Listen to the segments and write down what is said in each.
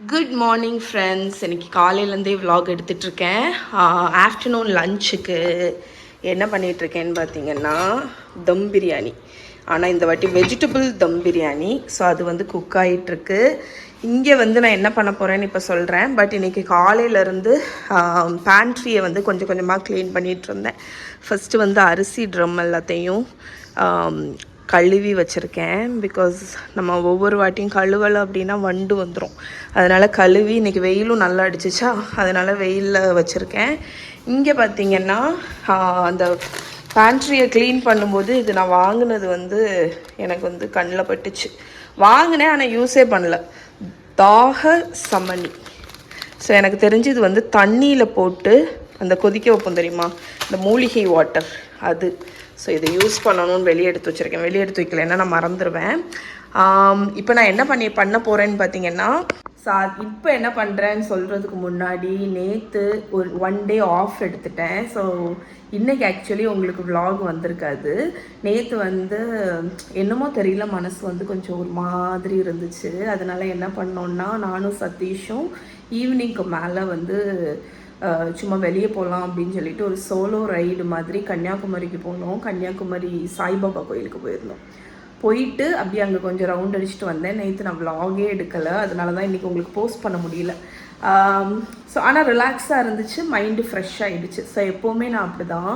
Good morning friends. இன்றைக்கி காலையிலேருந்தே vlog எடுத்துகிட்ருக்கேன். Afternoon லஞ்சுக்கு என்ன பண்ணிகிட்ருக்கேன்னு பார்த்தீங்கன்னா தம் பிரியாணி. ஆனால் இந்த வாட்டி வெஜிடபிள் தம் பிரியாணி. ஸோ அது வந்து குக் ஆகிட்டுருக்கு. இங்கே வந்து நான் என்ன பண்ண போகிறேன்னு இப்போ சொல்கிறேன். பட் இன்றைக்கி காலையிலேருந்து பேண்ட்ரியை வந்து கொஞ்சம் கொஞ்சமாக க்ளீன் பண்ணிகிட்டு இருந்தேன். ஃபஸ்ட்டு வந்து அரிசி ட்ரம் எல்லாத்தையும் கழுவி வச்சுருக்கேன். பிகாஸ் நம்ம ஒவ்வொரு வாட்டியும் கழுவலை அப்படின்னா வண்டு வந்துடும். அதனால் கழுவி இன்றைக்கி வெயிலும் நல்லா அடிச்சிச்சா, அதனால் வெயிலில் வச்சுருக்கேன். இங்கே பார்த்திங்கன்னா அந்த பேண்ட்ரியை க்ளீன் பண்ணும்போது இது நான் வாங்கினது வந்து எனக்கு வந்து கண்ணில் பட்டுச்சு. வாங்கினேன் ஆனால் யூஸே பண்ணல. தாக சமணி. ஸோ எனக்கு தெரிஞ்சு இது வந்து தண்ணியில் போட்டு அந்த கொதிக்க வைப்போம் தெரியுமா, இந்த மூலிகை வாட்டர் அது. ஸோ இதை யூஸ் பண்ணணும்னு வெளியே எடுத்து வச்சுருக்கேன். வெளியே எடுத்து வைக்கலைன்னா நான் மறந்துடுவேன். இப்போ நான் என்ன பண்ண போகிறேன்னு பார்த்தீங்கன்னா, இப்போ என்ன பண்ணுறேன்னு சொல்கிறதுக்கு முன்னாடி நேற்று ஒரு 1 டே ஆஃப் எடுத்துட்டேன். ஸோ இன்றைக்கி ஆக்சுவலி உங்களுக்கு விலாக் வந்திருக்காது. நேற்று வந்து என்னமோ தெரியல, மனசு வந்து கொஞ்சம் ஒரு மாதிரி இருந்துச்சு. அதனால் என்ன பண்ணோன்னா, நானும் சதீஷும் ஈவினிங்க்கு மேலே வந்து சும்மா வெளியே போகலாம் அப்படின்னு சொல்லிட்டு ஒரு சோலோ ரைடு மாதிரி கன்னியாகுமரிக்கு போனோம். கன்னியாகுமரி சாய்பாபா கோயிலுக்கு போயிருந்தோம். போயிட்டு அப்படியே அங்கே கொஞ்சம் ரவுண்ட் அடிச்சுட்டு வந்தேன். நேற்று நான் விலாகே எடுக்கலை, அதனால தான் இன்றைக்கி உங்களுக்கு போஸ்ட் பண்ண முடியல. ஸோ ஆனால் ரிலாக்ஸாக இருந்துச்சு, மைண்டு ஃப்ரெஷ்ஷாகிடுச்சு. ஸோ எப்போவுமே நான் அப்படி தான்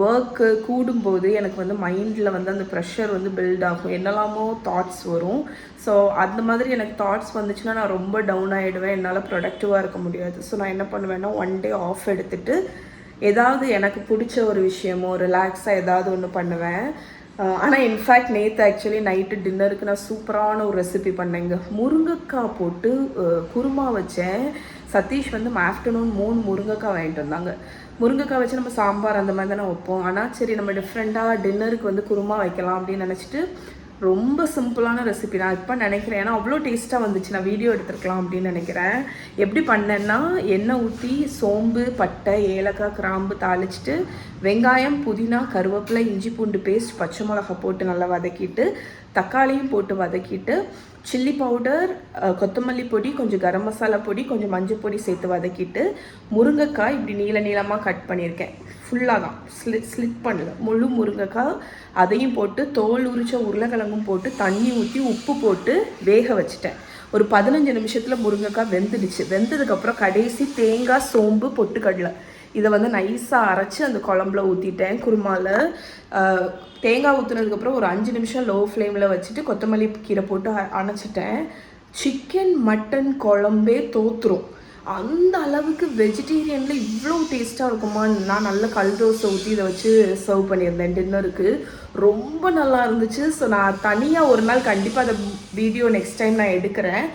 ஒர்க்கு கூடும்போது எனக்கு வந்து மைண்டில் வந்து அந்த ப்ரெஷர் வந்து பில்ட் ஆகும், என்னெல்லாமோ தாட்ஸ் வரும். ஸோ அந்த மாதிரி எனக்கு தாட்ஸ் வந்துச்சுன்னா நான் ரொம்ப டவுன் ஆகிடுவேன், என்னால் ப்ரொடக்டிவாக இருக்க முடியாது. ஸோ நான் என்ன பண்ணுவேன்னா 1 டே ஆஃப் எடுத்துகிட்டு ஏதாவது எனக்கு பிடிச்ச ஒரு விஷயமோ ரிலாக்ஸாக ஏதாவது ஒன்று பண்ணுவேன். ஆனால் இன்ஃபேக்ட் நேற்று ஆக்சுவலி நைட்டு டின்னருக்கு நான் சூப்பரான ஒரு ரெசிபி பண்ணேங்க. முருங்கைக்காய் போட்டு குருமா வச்சேன். சதீஷ் வந்து ஆஃப்டர்நூன் 3 முருங்கைக்காய் வாங்கிட்டு வந்தாங்க. முருங்கைக்காய் வச்சு நம்ம சாம்பார் அந்த மாதிரி தானே வைப்போம். ஆனால் சரி நம்ம டிஃப்ரெண்ட்டாக டின்னருக்கு வந்து குருமா வைக்கலாம் அப்படின்னு நினச்சிட்டு, ரொம்ப சிம்பிளான ரெசிபி நான் இப்போ நினைக்கிறேன். ஏன்னா அவ்வளோ டேஸ்ட்டாக வந்துச்சு. நான் வீடியோ எடுத்துருக்கலாம் அப்படின்னு நினைக்கிறேன். எப்படி பண்ணேன்னா, எண்ணெய் ஊற்றி சோம்பு, பட்டை, ஏலக்காய், கிராம்பு தாளிச்சிட்டு வெங்காயம், புதினா, கருவேப்பிலை, இஞ்சி பூண்டு பேஸ்ட், பச்சை மிளகா போட்டு நல்லா வதக்கிட்டு, தக்காளியும் போட்டு வதக்கிட்டு, சில்லி பவுடர், கொத்தமல்லி பொடி, கொஞ்சம் கரம் மசாலா பொடி, கொஞ்சம் மஞ்சள் பொடி சேர்த்து வதக்கிட்டு, முருங்கைக்காய் இப்படி நீளமாக கட் பண்ணியிருக்கேன். ஃபுல்லாக தான் ஸ்லிட் பண்ணல, முழு முருங்கைக்காய் அதையும் போட்டு, தோல் உரிச்ச உருளைக்கிழங்கும் போட்டு, தண்ணி ஊற்றி உப்பு போட்டு வேக வச்சுட்டேன். ஒரு 15 நிமிஷத்தில் முருங்கைக்காய் வெந்துடுச்சு. வெந்ததுக்கப்புறம் கடைசி தேங்காய், சோம்பு, பொட்டுக்கடலை இதை வந்து நைஸாக அரைச்சி அந்த குழம்புல ஊற்றிட்டேன். குருமாவில் தேங்காய் ஊற்றுனதுக்கப்புறம் ஒரு 5 நிமிஷம் லோ ஃப்ளேமில் வச்சுட்டு கொத்தமல்லி கீரை போட்டு அணைச்சிட்டேன். Chicken mutton குழம்பே தோற்றுரும். அந்த அளவுக்கு வெஜிடேரியனில் இவ்வளோ டேஸ்ட்டாக இருக்குமா. நான் நல்ல கல் தோசை ஊற்றி இதை வச்சு சர்வ் பண்ணியிருந்தேன் டின்னருக்கு. ரொம்ப நல்லா இருந்துச்சு. ஸோ நான் தனியாக ஒரு நாள் கண்டிப்பாக அதை வீடியோ நெக்ஸ்ட் டைம் நான் எடுக்கிறேன்.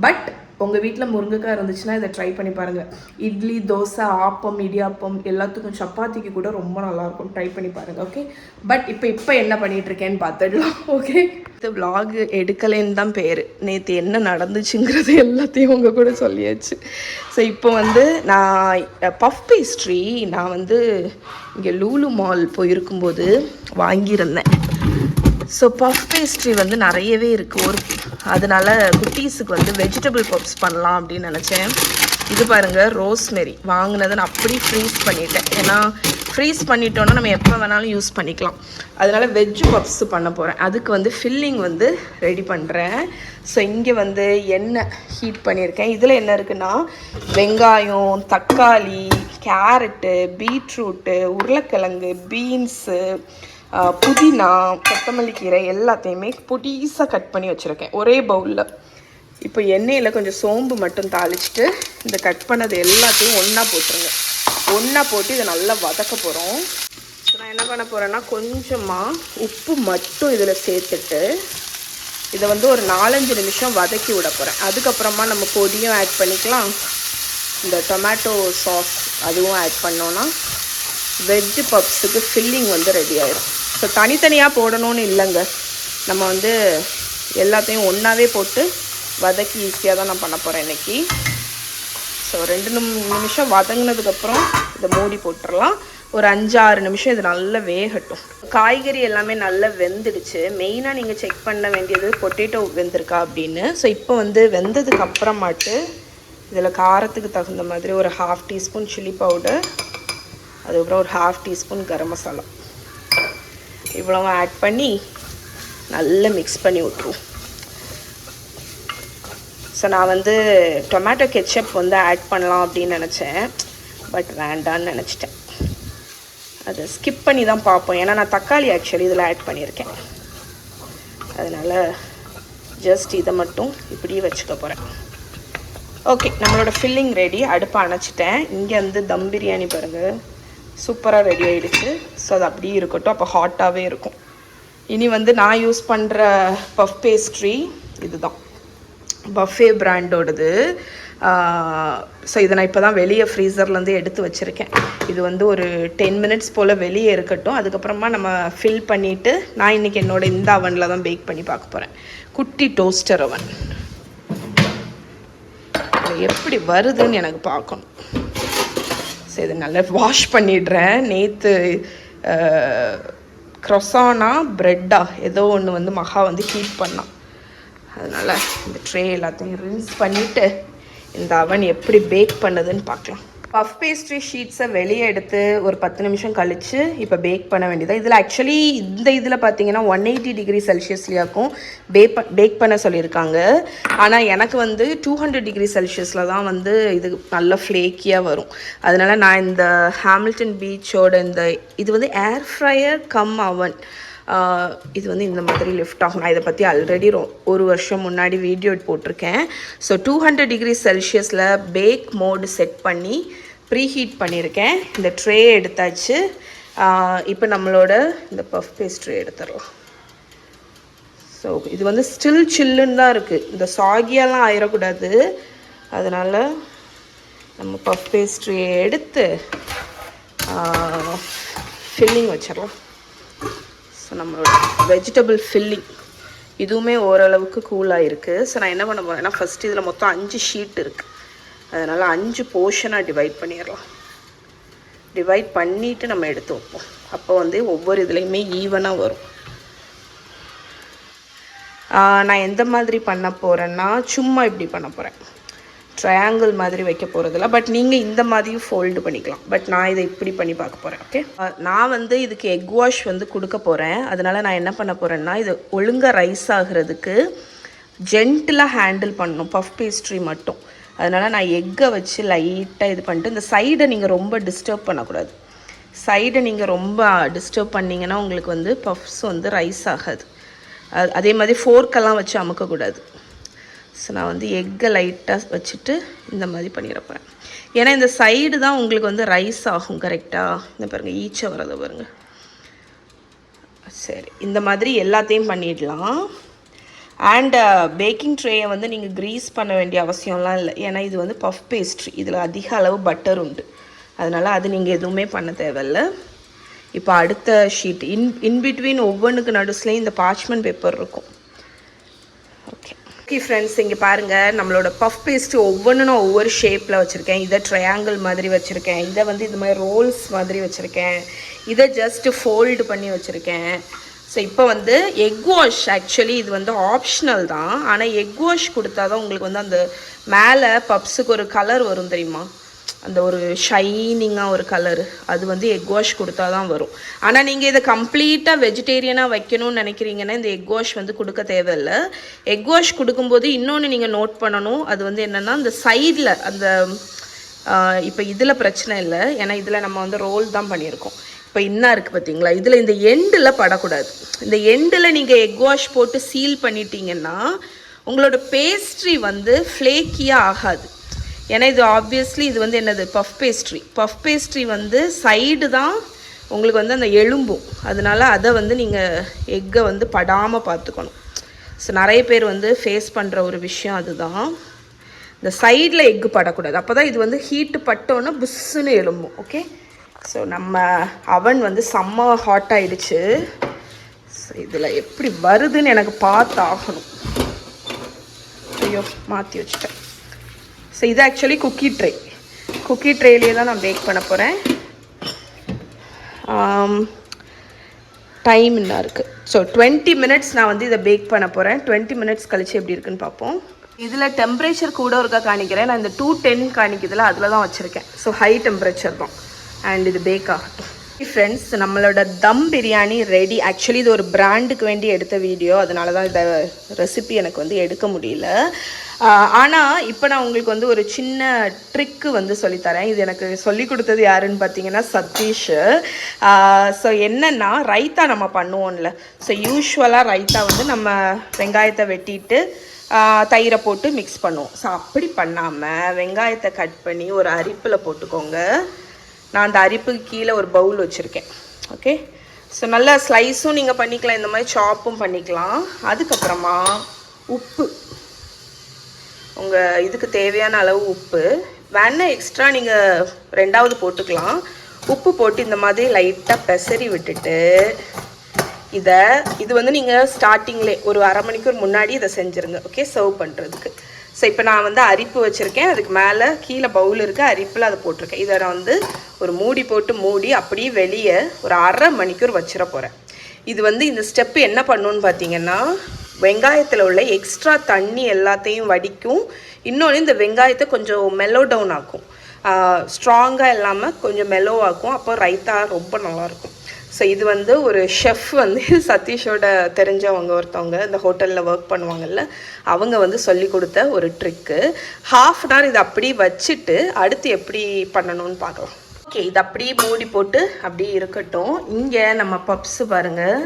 பட் உங்கள் வீட்டில் முருங்கைக்காய் இருந்துச்சுன்னா இதை ட்ரை பண்ணி பாருங்கள். இட்லி, தோசை, ஆப்பம், இடியாப்பம் எல்லாத்துக்கும், சப்பாத்திக்கு கூட ரொம்ப நல்லாயிருக்கும். ட்ரை பண்ணி பாருங்கள். ஓகே, பட் இப்போ என்ன பண்ணிகிட்ருக்கேன்னு பார்த்துடலாம். ஓகே, இந்த விலாக் எடுக்கலேன்னு தான் பேர். நேற்று என்ன நடந்துச்சுங்கிறது எல்லாத்தையும் உங்கள் கூட சொல்லியாச்சு. ஸோ இப்போ வந்து நான் பஃப் பேஸ்ட்ரி நான் வந்து இங்கே லூலு மால் போயிருக்கும்போது வாங்கியிருந்தேன். ஸோ பஃப் பேஸ்ட்ரி வந்து நிறையவே இருக்குது. அதனால் குட்டீஸுக்கு வந்து வெஜிடபிள் பப்ஸ் பண்ணலாம் அப்படின்னு நினச்சேன். இது பாருங்கள், ரோஸ்மெரி வாங்கினதை நான் அப்படி ஃப்ரீஸ் பண்ணிட்டேன். ஏன்னா ஃப்ரீஸ் பண்ணிட்டோன்னா நம்ம எப்போ வேணாலும் யூஸ் பண்ணிக்கலாம். அதனால் வெஜ் பப்ஸ் பண்ண போகிறேன். அதுக்கு வந்து ஃபில்லிங் வந்து ரெடி பண்ணுறேன். ஸோ இங்கே வந்து எண்ணெய் ஹீட் பண்ணியிருக்கேன். இதில் என்ன இருக்குன்னா, வெங்காயம், தக்காளி, கேரட்டு, பீட்ரூட்டு, உருளைக்கிழங்கு, பீன்ஸு, புதினா, கொத்தமல்லி கீரை எல்லாத்தையுமே பொடிசாக கட் பண்ணி வச்சுருக்கேன் ஒரே பவுலில். இப்போ எண்ணெயில் கொஞ்சம் சோம்பு மட்டும் தாளிச்சிட்டு இந்த கட் பண்ணது எல்லாத்தையும் ஒன்றா போட்டுருங்க. ஒன்றா போட்டு இதை நல்லா வதக்க போகிறோம். ஸோ நான் என்ன பண்ண போகிறேன்னா, கொஞ்சமாக உப்பு மட்டும் இதில் சேர்த்துட்டு இதை வந்து ஒரு 4-5 நிமிஷம் வதக்கி விட போகிறேன். அதுக்கப்புறமா நம்ம பொடியும் ஆட் பண்ணிக்கலாம். இந்த டொமேட்டோ சாஸ் அதுவும் ஆட் பண்ணோன்னா வெஜ் பப்ஸுக்கு ஃபில்லிங் வந்து ரெடி ஆயிடும். ஸோ தனித்தனியாக போடணும்னு இல்லைங்க, நம்ம வந்து எல்லாத்தையும் ஒன்றாவே போட்டு வதக்கி ஈஸியாக தான் நான் பண்ண போகிறேன் இன்றைக்கி. ஸோ 2 நிமிஷம் வதங்கினதுக்கப்புறம் இதை மூடி போட்டுடலாம். ஒரு 5-6 நிமிஷம் இது நல்லா வேகட்டும். காய்கறி எல்லாமே நல்லா வெந்துடுச்சு. மெயினாக நீங்கள் செக் பண்ண வேண்டியது பொட்டேட்டோ வெந்திருக்கா அப்படின்னு. ஸோ இப்போ வந்து வெந்ததுக்கு அப்புறமாட்டு இதில் காரத்துக்கு தகுந்த மாதிரி ஒரு 1/2 டீஸ்பூன் சில்லி பவுடர், அதுக்கப்புறம் ஒரு 1/2 டீஸ்பூன் கரம் மசாலா இவ்வளவு ஆட் பண்ணி நல்லா மிக்ஸ் பண்ணி விட்ருவோம். ஸோ நான் வந்து டொமேட்டோ கெச்சப் வந்து ஆட் பண்ணலாம் அப்படின்னு நினச்சேன், பட் வேண்டான்னு நினச்சிட்டேன். அதை ஸ்கிப் பண்ணி தான் பார்ப்போம், ஏன்னா நான் தக்காளி ஆக்சுவலி இதில் ஆட் பண்ணியிருக்கேன். அதனால் ஜஸ்ட் இதை மட்டும் இப்படி வச்சுக்க போகிறேன். ஓகே, நம்மளோட ஃபில்லிங் ரெடி. அடுப்பை அணைச்சிட்டேன். இங்கே வந்து தம் பிரியாணி பாருங்கள் சூப்பராக ரெடி ஆகிடுச்சு. ஸோ அது அப்படியே இருக்கட்டும், அப்போ ஹாட்டாகவே இருக்கும். இனி வந்து நான் யூஸ் பண்ணுற பஃப் பேஸ்ட்ரி இதுதான், பஃபே பிராண்டோடது. ஸோ இதை நான் இப்போ தான் வெளியே ஃப்ரீசர்லேருந்து எடுத்து வச்சுருக்கேன். இது வந்து ஒரு 10 மினிட்ஸ் போல் வெளியே இருக்கட்டும். அதுக்கப்புறமா நம்ம ஃபில் பண்ணிவிட்டு நான் இன்றைக்கி என்னோடய இந்த அவனில் தான் பேக் பண்ணி பார்க்க போகிறேன். குட்டி டோஸ்டர் அவன் எப்படி வருதுன்னு எனக்கு பார்க்கணும். ஸோ இதை நல்லா வாஷ் பண்ணிடுறேன். நேற்று க்ரொசானா ப்ரெட்டா ஏதோ ஒன்று வந்து மகா வந்து ஹீட் பண்ணான். அதனால் இந்த ட்ரே எல்லாத்தையும் ரின்ஸ் பண்ணிவிட்டு இந்த அவன் எப்படி பேக் பண்ணுதுன்னு பார்க்கலாம். பஃப் பேஸ்ட்ரி ஷீட்ஸை வெளியே எடுத்து ஒரு 10 நிமிஷம் கழித்து இப்போ பேக் பண்ண வேண்டியது. இதில் ஆக்சுவலி இந்த இதில் பார்த்தீங்கன்னா 180 டிகிரி செல்சியஸ்லையாக்கும் பேக் பண்ண சொல்லியிருக்காங்க. ஆனால் எனக்கு வந்து 200 டிகிரி செல்சியஸில் தான் வந்து இது நல்ல ஃப்ளேக்கியாக வரும். அதனால் நான் இந்த ஹாமில்டன் பீச்சோட இது வந்து ஏர் ஃப்ரையர் கம் அவன், இது வந்து இந்த மாதிரி லிஃப்ட் ஆகும். நான் இதை பற்றி ஆல்ரெடி ஒரு வருஷம் முன்னாடி வீடியோ போட்டிருக்கேன். ஸோ 200 டிகிரி செல்சியஸில் பேக் மோடு செட் பண்ணி ப்ரீஹீட் பண்ணியிருக்கேன். இந்த ட்ரே எடுத்தாச்சு. இப்போ நம்மளோட இந்த பஃப் பேஸ்ட்ரி எடுத்துடலாம். ஸோ இது வந்து ஸ்டில் சில்லுன்னு தான் இருக்குது, இந்த சாகியெல்லாம் ஆயிடக்கூடாது. அதனால் நம்ம பஃப் பேஸ்ட்ரியை எடுத்து ஃபில்லிங் வச்சிடலாம். ஸோ நம்மளோட வெஜிடபிள் ஃபில்லிங் இதுவுமே ஓரளவுக்கு கூலாக இருக்குது. ஸோ நான் என்ன பண்ண போகிறேன்னா, ஃபஸ்ட்டு இதில் மொத்தம் 5 ஷீட் இருக்குது. அதனால் 5 போர்ஷனாக டிவைட் பண்ணிடலாம். டிவைட் பண்ணிவிட்டு நம்ம எடுத்து வைப்போம். அப்போ வந்து ஒவ்வொரு இதுலேயுமே ஈவனாக வரும். நான் எந்த மாதிரி பண்ண போகிறேன்னா, சும்மா இப்படி பண்ண போகிறேன், ட்ரையாங்கிள் மாதிரி வைக்க போகிறதில்ல. பட் நீங்கள் இந்த மாதிரியும் ஃபோல்டு பண்ணிக்கலாம். பட் நான் இதை இப்படி பண்ணி பார்க்க போகிறேன். ஓகே, நான் வந்து இதுக்கு எக் வாஷ் வந்து கொடுக்க போகிறேன். அதனால் நான் என்ன பண்ண போகிறேன்னா, இது ஒழுங்காக ரைஸ் ஆகிறதுக்கு ஜென்டிலாக ஹேண்டில் பண்ணணும் பஃப் பேஸ்ட்ரி மட்டும். அதனால் நான் எக்கை வச்சு லைட்டாக இது பண்ணிட்டு, இந்த சைடை நீங்கள் ரொம்ப டிஸ்டர்ப் பண்ணக்கூடாது. சைடை நீங்கள் ரொம்ப டிஸ்டர்ப் பண்ணிங்கன்னா உங்களுக்கு வந்து பஃப்ஸ் வந்து ரைஸ் ஆகாது. அதே மாதிரி ஃபோர்க்கெல்லாம் வச்சு அமுக்கக்கூடாது. ஸோ நான் வந்து எக்கை லைட்டாக வச்சுட்டு இந்த மாதிரி பண்ணிடப்பேன். ஏன்னா இந்த சைடு தான் உங்களுக்கு வந்து ரைஸ் ஆகும். கரெக்டாக இந்த பாருங்கள், ஈச்சை வரதை பாருங்கள். சரி, இந்த மாதிரி எல்லாத்தையும் பண்ணிடலாம். அண்ட் பேக்கிங் ட்ரேயை வந்து நீங்கள் க்ரீஸ் பண்ண வேண்டிய அவசியம்லாம் இல்லை. ஏன்னா இது வந்து பஃப் பேஸ்ட்ரி, இதில் அதிக அளவு பட்டர் உண்டு. அதனால் அது நீங்கள் எதுவுமே பண்ண தேவையில்லை. இப்போ அடுத்த ஷீட் இன்பிட்வீன் ஒவ்வொன்றுக்கு நடுஸ்லேயும் இந்த பார்ச்மெண்ட் பேப்பர் இருக்கும். ஓகே ஓகே ஃப்ரெண்ட்ஸ், இங்கே பாருங்கள், நம்மளோட பஃப் பேஸ்ட்ரி ஒவ்வொன்றும் நான் ஒவ்வொரு ஷேப்பில் வச்சுருக்கேன். இதை ட்ரையாங்கிள் மாதிரி வச்சுருக்கேன், இதை வந்து இது மாதிரி ரோல்ஸ் மாதிரி வச்சுருக்கேன், இதை ஜஸ்ட்டு ஃபோல்டு பண்ணி வச்சுருக்கேன். ஸோ இப்போ வந்து எக் வாஷ், ஆக்சுவலி இது வந்து ஆப்ஷனல் தான். ஆனால் எக் வாஷ் கொடுத்தா தான் உங்களுக்கு வந்து அந்த மேலே பப்ஸுக்கு ஒரு கலர் வரும் தெரியுமா, அந்த ஒரு ஷைனிங்காக ஒரு கலரு, அது வந்து எக் வாஷ் கொடுத்தா தான் வரும். ஆனால் நீங்கள் இதை கம்ப்ளீட்டாக வெஜிடேரியனாக வைக்கணும்னு நினைக்கிறீங்கன்னா இந்த எக் வாஷ் வந்து கொடுக்க தேவையில்லை. எக் வாஷ் கொடுக்கும்போது இன்னொன்று நீங்கள் நோட் பண்ணணும், அது வந்து என்னென்னா அந்த சைடில் அந்த இப்போ இதில் பிரச்சனை இல்லை, ஏன்னா இதில் நம்ம வந்து ரோல் தான் பண்ணியிருக்கோம். இப்போ இன்னும் இருக்குது பார்த்தீங்களா, இதில் இந்த எண்டில் படக்கூடாது. இந்த எண்டில் நீங்கள் எக் வாஷ் போட்டு சீல் பண்ணிட்டீங்கன்னா உங்களோட பேஸ்ட்ரி வந்து ஃப்ளேக்கியாக ஆகாது. ஏன்னா இது ஆப்வியஸ்லி இது வந்து என்னது, பஃப் பேஸ்ட்ரி. பஃப் பேஸ்ட்ரி வந்து சைடு தான் உங்களுக்கு வந்து அந்த எலும்பும். அதனால் அதை வந்து நீங்கள் எக்கை வந்து படாமல் பார்த்துக்கணும். ஸோ நிறைய பேர் வந்து ஃபேஸ் பண்ணுற ஒரு விஷயம் அதுதான், இந்த சைடில் எக்கு படக்கூடாது. அப்போ தான் இது வந்து ஹீட்டு பட்டோன்னா புஷ்ஷுன்னு எலும்பும். ஓகே, ஸோ நம்ம அவன் வந்து செம்ம ஹாட் ஆகிடுச்சு. ஸோ இதில் எப்படி வருதுன்னு எனக்கு பார்த்து ஆகணும். ஐயோ, மாற்றி வச்சுட்டேன். ஸோ இது ஆக்சுவலி குக்கி ட்ரே. குக்கி ட்ரேலேயே தான் நான் பேக் பண்ண போகிறேன். டைம் இன்னும் இருக்குது. ஸோ 20 மினிட்ஸ் நான் வந்து இதை பேக் பண்ண போகிறேன். 20 மினிட்ஸ் கழிச்சு எப்படி இருக்குன்னு பார்ப்போம். இதில் டெம்பரேச்சர் கூட இருக்கா காணிக்கிறேன். நான் இந்த 210 காணிக்கிறதுல அதில் தான் வச்சுருக்கேன். ஸோ ஹை டெம்பரேச்சர் தான். அண்ட் இது பேக் ஆகட்டும். ஃப்ரெண்ட்ஸ், நம்மளோட தம் பிரியாணி ரெடி. ஆக்சுவலி இது ஒரு பிராண்டுக்கு வேண்டி எடுத்த வீடியோ, அதனால தான் இந்த ரெசிபி எனக்கு வந்து எடுக்க முடியல. ஆனால் இப்போ நான் உங்களுக்கு வந்து ஒரு சின்ன ட்ரிக்கு வந்து சொல்லித்தரேன். இது எனக்கு சொல்லி கொடுத்தது யாருன்னு பார்த்தீங்கன்னா சதீஷ். ஸோ என்னென்னா, ரைத்தா நம்ம பண்ணுவோம்ல. ஸோ யூஸ்வலாக ரைத்தா வந்து நம்ம வெங்காயத்தை வெட்டிட்டு தயிரை போட்டு மிக்ஸ் பண்ணுவோம். ஸோ அப்படி பண்ணாமல் வெங்காயத்தை கட் பண்ணி ஒரு அரிப்பில் போட்டுக்கோங்க. நான் அந்த அரிப்புக்கு கீழே ஒரு பவுல் வச்சுருக்கேன். ஓகே, ஸோ நல்லா ஸ்லைஸும் நீங்கள் பண்ணிக்கலாம், இந்த மாதிரி சாப்பும் பண்ணிக்கலாம். அதுக்கப்புறமா உப்பு, உங்கள் இதுக்கு தேவையான அளவு உப்பு வேணால் எக்ஸ்ட்ரா நீங்கள் ரெண்டாவது போட்டுக்கலாம். உப்பு போட்டு இந்த மாதிரி லைட்டாக பெசரி விட்டுட்டு இது வந்து நீங்கள் ஸ்டார்டிங்லேயே ஒரு அரை மணிக்கூர் முன்னாடி இதை செஞ்சுருங்க. ஓகே, சர்வ் பண்ணுறதுக்கு. ஸோ இப்போ நான் வந்து அரிப்பு வச்சுருக்கேன். அதுக்கு மேலே கீழே பவுல் இருக்குது, அரிப்பில் அதை போட்டிருக்கேன். இதை நான் வந்து ஒரு மூடி போட்டு மூடி அப்படியே வெளியே ஒரு அரை மணிக்கூர் வச்சிட போகிறேன். இது வந்து இந்த ஸ்டெப்பு என்ன பண்ணுன்னு பார்த்தீங்கன்னா, வெங்காயத்தில் உள்ள எக்ஸ்ட்ரா தண்ணி எல்லாத்தையும் வடிக்கும். இன்னொன்று இந்த வெங்காயத்தை கொஞ்சம் மெல்லோ டவுன் ஆக்கும். ஸ்ட்ராங்காக இல்லாமல் கொஞ்சம் மெல்லோ ஆக்கும். அப்போ ரைத்தா ரொம்ப நல்லாயிருக்கும். ஸோ இது வந்து ஒரு ஷெஃப் வந்து சதீஷோட தெரிஞ்சவங்க ஒருத்தவங்க இந்த ஹோட்டலில் ஒர்க் பண்ணுவாங்கல்ல, அவங்க வந்து சொல்லி கொடுத்த ஒரு ட்ரிக்கு. ½ அன் ஹவர் இதை அப்படியே வச்சுட்டு அடுத்து எப்படி பண்ணணும்னு பார்க்கலாம். ஓகே, இது அப்படியே மூடி போட்டு அப்படியே இருக்கட்டும். இங்கே நம்ம பப்ஸு பாருங்கள்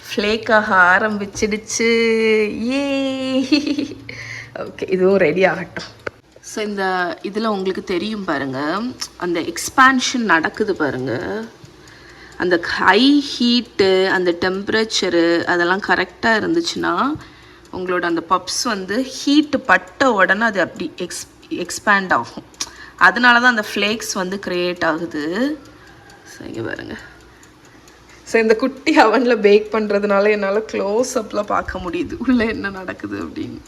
ஃப்ளேக்காக ஆரம்பிச்சிடுச்சு. ஏ ஓகே, இதுவும் ரெடி ஆகட்டும். ஸோ இந்த இதில் உங்களுக்கு தெரியும் பாருங்கள், அந்த எக்ஸ்பான்ஷன் நடக்குது பாருங்கள். அந்த ஹை ஹீட்டு, அந்த டெம்பரேச்சரு அதெல்லாம் கரெக்டாக இருந்துச்சுன்னா உங்களோட அந்த பப்ஸ் வந்து ஹீட்டு பட்ட உடனே அது அப்படி எக்ஸ்பேண்ட் ஆகும். அதனால தான் அந்த ஃப்ளேக்ஸ் வந்து க்ரியேட் ஆகுது. ஸோ இங்கே பாருங்கள். ஸோ இந்த குட்டி அவனில் பேக் பண்ணுறதுனால என்னால் க்ளோஸ் அப்பில் பார்க்க முடியுது உள்ளே என்ன நடக்குது அப்படின்னு.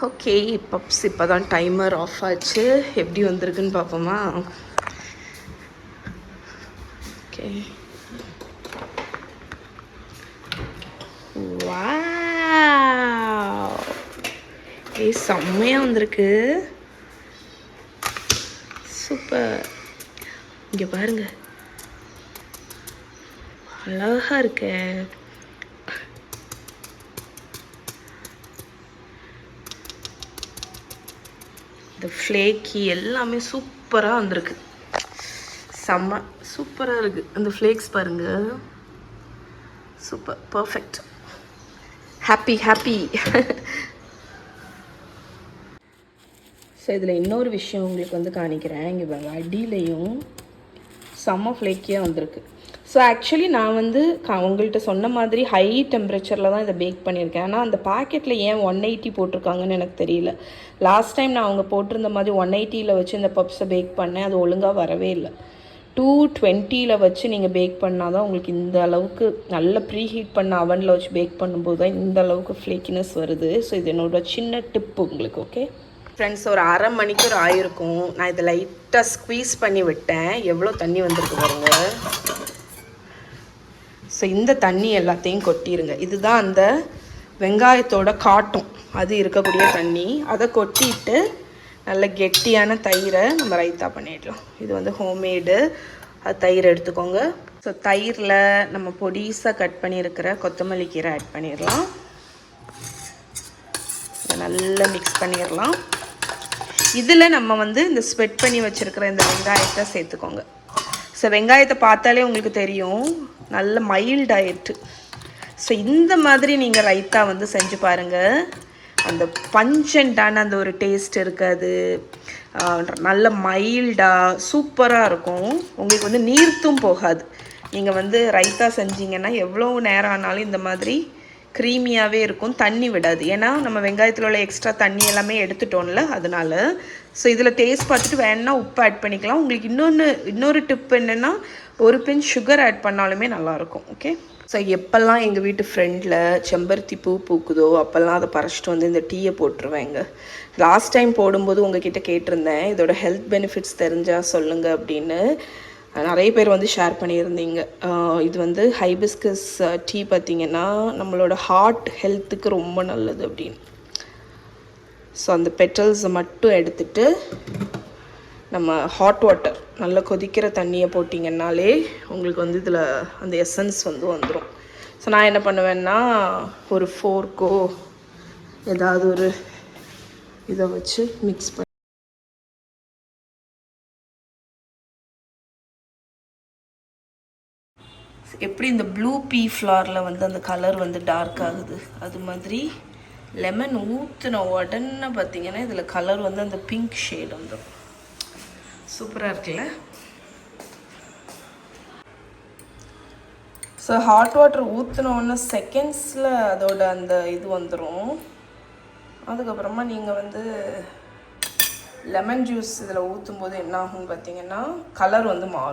ஓகே, பப்ஸ் இப்போ தான் டைமர் ஆஃப் ஆச்சு. எப்படி வந்திருக்குன்னு பார்ப்போமா? ஓகே, வாவ், செம்மையாக வந்திருக்கு. சூப்பர். இங்கே பாருங்க, அழகா இருக்கு. இந்த ஃப்ளேக்கி எல்லாமே சூப்பராக வந்திருக்கு. செம்ம சூப்பராக இருக்குது. அந்த ஃப்ளேக்ஸ் பாருங்கள், super, perfect. Happy happy. So இதில் இன்னொரு விஷயம் உங்களுக்கு வந்து காணிக்கிறேன். இங்கே பாருங்கள், அடியிலையும் செம்ம ஃப்ளேக்கியாக வந்திருக்கு. ஸோ ஆக்சுவலி நான் வந்து உங்கள்கிட்ட சொன்ன மாதிரி ஹை டெம்பரேச்சரில் தான் இதை பேக் பண்ணியிருக்கேன். ஆனால் அந்த பேக்கெட்டில் ஏன் 180 போட்டிருக்காங்கன்னு எனக்கு தெரியல. லாஸ்ட் டைம் நான் அவங்க போட்டிருந்த மாதிரி 180 வச்சு இந்த பப்ஸை பேக் பண்ணேன். அது ஒழுங்காக வரவே இல்லை. 220 வச்சு நீங்கள் பேக் பண்ணால் தான் உங்களுக்கு இந்த அளவுக்கு நல்ல ப்ரீ ஹீட் பண்ண அவனில் வச்சு பேக் பண்ணும்போது தான் இந்த அளவுக்கு ஃப்ளேக்கினஸ் வருது. ஸோ இது என்னோட சின்ன டிப்பு உங்களுக்கு. ஓகே ஃப்ரெண்ட்ஸ், ஒரு அரை மணிக்கூர் ஆயிருக்கும். நான் இதை லைட்டாக ஸ்க்வீஸ் பண்ணி விட்டேன். எவ்வளோ தண்ணி வந்திருக்கு பாருங்க. ஸோ இந்த தண்ணி எல்லாத்தையும் கொட்டிடுங்க. இதுதான் அந்த வெங்காயத்தோட காட்டும் அது இருக்கக்கூடிய தண்ணி. அதை கொட்டிட்டு நல்ல கெட்டியான தயிரை நம்ம ரைத்தா பண்ணிடலாம். இது வந்து ஹோம்மேடு. அது தயிர் எடுத்துக்கோங்க. ஸோ தயிரில் நம்ம பொடிசாக கட் பண்ணியிருக்கிற கொத்தமல்லி கீரை ஆட் பண்ணிடலாம். இதை நல்லா மிக்ஸ் பண்ணிடலாம். இதில் நம்ம வந்து இந்த ஸ்வெட் பண்ணி வச்சுருக்கிற இந்த வெங்காயத்தை சேர்த்துக்கோங்க. ஸோ வெங்காயத்தை பார்த்தாலே உங்களுக்கு தெரியும் நல்ல மைல்டாயிட்டு. ஸோ இந்த மாதிரி நீங்கள் ரைத்தா வந்து செஞ்சு பாருங்கள். அந்த பஞ்சண்டான அந்த ஒரு டேஸ்ட் இருக்காது, நல்ல மைல்டாக சூப்பராக இருக்கும். உங்களுக்கு வந்து நீர்த்தும் போகாது. நீங்கள் வந்து ரைத்தா செஞ்சீங்கன்னா எவ்வளோ நேரம் ஆனாலும் இந்த மாதிரி க்ரீமியாகவே இருக்கும், தண்ணி விடாது. ஏன்னா நம்ம வெங்காயத்தில் உள்ள எக்ஸ்ட்ரா தண்ணி எல்லாமே எடுத்துட்டோம்ல, அதனால. ஸோ இதில் டேஸ்ட் பார்த்துட்டு வேணுன்னா உப்பு ஆட் பண்ணிக்கலாம். உங்களுக்கு இன்னொரு டிப் என்னென்னா, ஒரு பிஞ்ச் சுகர் ஆட் பண்ணாலுமே நல்லாயிருக்கும். ஓகே, ஸோ எப்போல்லாம் எங்கள் வீட்டு ஃப்ரெண்டில் செம்பருத்தி பூ பூக்குதோ அப்போல்லாம் அதை பறிச்சிட்டு வந்து இந்த டீயை போட்டுருவேங்க. லாஸ்ட் டைம் போடும்போது உங்ககிட்ட கேட்டிருந்தேன் இதோட ஹெல்த் பெனிஃபிட்ஸ் தெரிஞ்சால் சொல்லுங்கள் அப்படின்னு. நிறைய பேர் வந்து ஷேர் பண்ணியிருந்தீங்க. இது வந்து ஹைபிஸ்கஸ் டீ பார்த்திங்கன்னா நம்மளோட ஹார்ட் ஹெல்த்துக்கு ரொம்ப நல்லது அப்படின்னு. ஸோ அந்த பெட்டல்ஸை மட்டும் எடுத்துகிட்டு நம்ம ஹாட் வாட்டர் நல்லா கொதிக்கிற தண்ணியை போட்டிங்கன்னாலே உங்களுக்கு வந்து இதில் அந்த எசன்ஸ் வந்து வந்துடும். ஸோ நான் என்ன பண்ணுவேன்னா ஒரு ஃபோர்க்கோ ஏதாவது ஒரு இதை வச்சு மிக்ஸ் பண்ணி எப்படி இந்த ப்ளூ பீ ஃப்ளாரில் வந்து அந்த கலர் வந்து டார்க் ஆகுது, அது மாதிரி லெமன் ஊற்றின உடனே பார்த்திங்கன்னா இதில் கலர் வந்து அந்த பிங்க் ஷேட் வந்துடும். சூப்பராக இருக்குல்ல? ஸோ ஹாட் வாட்டர் ஊற்றினோன்னு செகண்ட்ஸில் அதோட அந்த இது வந்துடும். அதுக்கப்புறமா நீங்கள் வந்து லெமன் ஜூஸ் இதில் ஊற்றும் போது என்ன ஆகும்னு பார்த்தீங்கன்னா கலர் வந்து மாறும்.